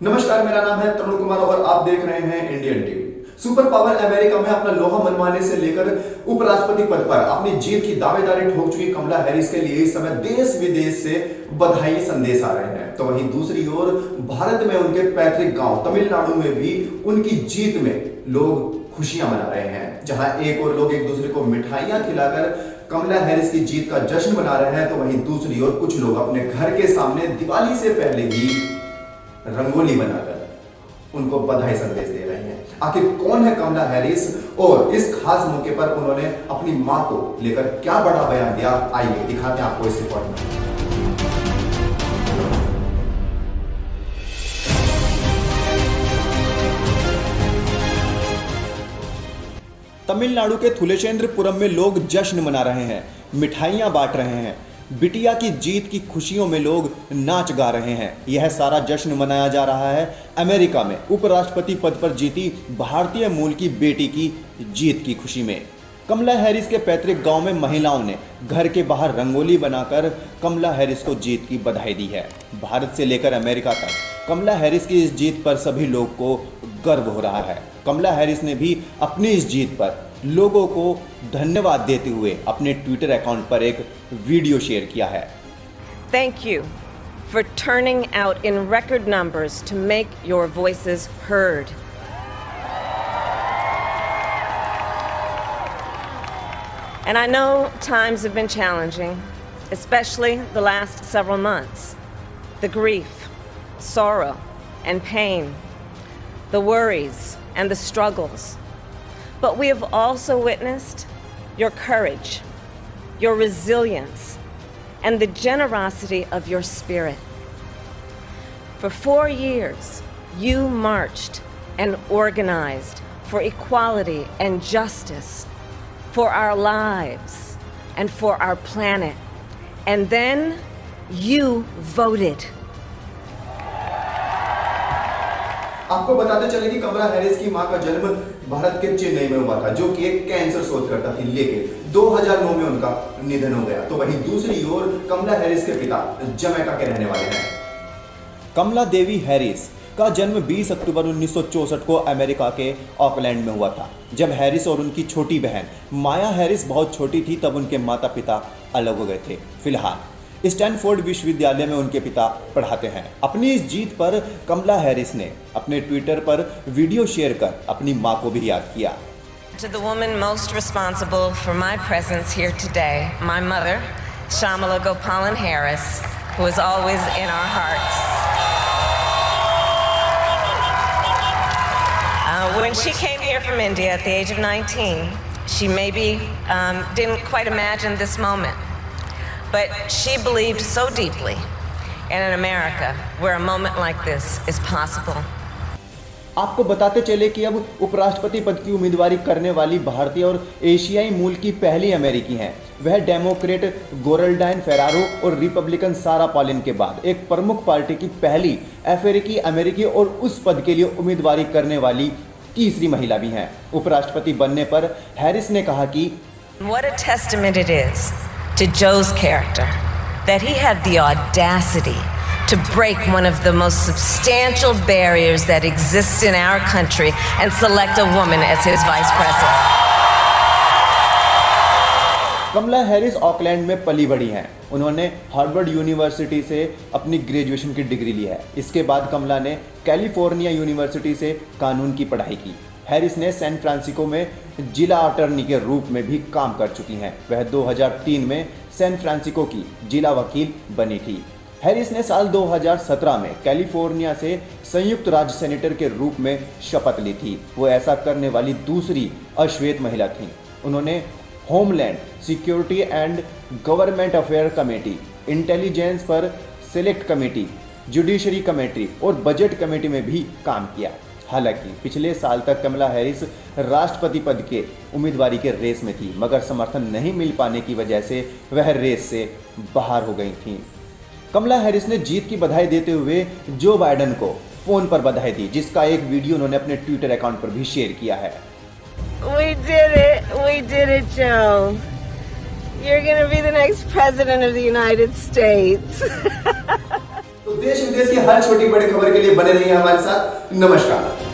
नमस्कार, मेरा नाम है तरुण कुमार और आप देख रहे हैं Indian TV. Super power America में अपना लोहा मनवाने से लेकर उपराष्ट्रपति पद पर अपनी जीत की दावेदारी ठोक चुकी कमला हैरिस के लिए इस समय देश विदेश से बधाई संदेश आ रहे हैं। तो वहीं दूसरी ओर भारत में उनके पैतृक गांव तमिलनाडु में भी उनकी जीत में लोग खुशियां मना रहे हैं। जहां एक और लोग एक दूसरे को मिठाइयां खिलाकर कमला हैरिस की जीत का जश्न मना रहे हैं, तो वहीं दूसरी ओर कुछ लोग अपने घर के सामने दिवाली से पहले ही रंगोली बनाकर उनको बधाई संदेश दे रहे हैं। आखिर कौन है कमला हैरिस और इस खास मौके पर उन्होंने अपनी मां को लेकर क्या बड़ा बयान दिया, आइए दिखाते हैं आपको इस रिपोर्ट में। तमिलनाडु के थुलेचेंद्रपुरम में लोग जश्न मना रहे हैं, मिठाइयां बांट रहे हैं, बिटिया की जीत की खुशियों में लोग नाच गा रहे हैं। यह सारा जश्न मनाया जा रहा है अमेरिका में उपराष्ट्रपति पद पर जीती भारतीय मूल की बेटी की जीत की खुशी में। कमला हैरिस के पैतृक गांव में महिलाओं ने घर के बाहर रंगोली बनाकर कमला हैरिस को जीत की बधाई दी है। भारत से लेकर अमेरिका तक कमला हैरिस की इस जीत पर सभी लोग को गर्व हो रहा है। कमला हैरिस ने भी अपनी इस जीत पर लोगों को धन्यवाद देते हुए अपने ट्विटर अकाउंट पर एक वीडियो शेयर किया है। Thank you for turning out in record numbers to make your voices heard. And I know times have been challenging, especially the last several months. The grief, sorrow, and pain, the worries and the struggles. But we have also witnessed your courage, your resilience, and the generosity of your spirit. For 4 years, you marched and organized for equality and justice, for our lives, and for our planet. And then you voted. आपको बताते चले कि कमला Harris की मां का जन्म भारत के चेन्नई में हुआ था, जो कि एक कैंसर शोधकर्ता थी, लेकिन 2009 में उनका निधन हो गया। तो वहीं दूसरी ओर कमला हैरिस के पिता जमैका के रहने वाले हैं। कमला देवी हैरिस का जन्म 20 अक्टूबर 1964 को अमेरिका के ऑकलैंड में हुआ था। जब हैरिस और उनकी छोटी बहन माया हैरिस बहुत छोटी थी, तब उनके माता पिता अलग हो गए थे। फिलहाल स्टैनफोर्ड विश्वविद्यालय में उनके पिता पढ़ाते हैं। अपनी इस जीत पर कमला हैरिस ने अपने ट्विटर पर वीडियो शेयर कर अपनी मां को भी याद किया। To the woman most responsible for my presence here today, my mother, Shamala Gopalan Harris, who is always in our hearts. When she came here from India at the age of 19, she maybe didn't quite imagine this moment. But she believed so deeply in an America where a moment like this is possible. आपको बताते चले कि अब उपराष्ट्रपति पद की उम्मीदवारी करने वाली भारतीय और एशियाई मूल की पहली अमेरिकी हैं। वह डेमोक्रेट गोरल्डाइन फेरारो और रिपब्लिकन सारा पॉलिन के बाद एक प्रमुख पार्टी की पहली अफ्रीकी अमेरिकी और उस पद के लिए उम्मीदवारी करने वाली तीसरी महिला भी हैं। उपराष्ट्रपति बनने पर हैरिस ने कहा कि What a testament it is to Joe's character that he had the audacity to break one of the most substantial barriers that exists in our country and select a woman as his vice president. Kamala Harris Auckland में पली बड़ी हैं। उन्होंने Harvard university से अपनी graduation की degree ली है। इसके बाद कमला ने कैलिफोर्निया यूनिवर्सिटी से कानून की पढ़ाई की। हैरिस ने सैन फ्रांसिस्को में जिला अटॉर्नी के रूप में भी काम कर चुकी हैं। वह 2003 में सैन फ्रांसिस्को की जिला वकील बनी थी। हैरिस ने साल 2017 में कैलिफोर्निया से संयुक्त राज्य सेनेटर के रूप में शपथ ली थी। वो ऐसा करने वाली दूसरी अश्वेत महिला थीं। उन्होंने homeland security and government affair committee, intelligence पर सेलेक्ट कमेटी, जुडिशरी कमेटी और बजट कमेटी में भी काम किया। हालांकि पिछले साल तक कमला हैरिस राष्ट्रपति पद के उम्मीदवारी के रेस में थी, मगर समर्थन नहीं मिल पाने की वजह से वह रेस से बाहर हो गई थी। कमला हैरिस ने जीत की बधाई देते हुए जो बाइडेन को फोन पर बधाई दी, जिसका एक वीडियो उन्होंने अपने ट्विटर अकाउंट पर भी शेयर किया है। We did it, Joe. You're gonna be the next president of the United States. तो देश विदेश की हर छोटी बड़ी खबर के लिए बने रहिए हमारे साथ। नमस्कार।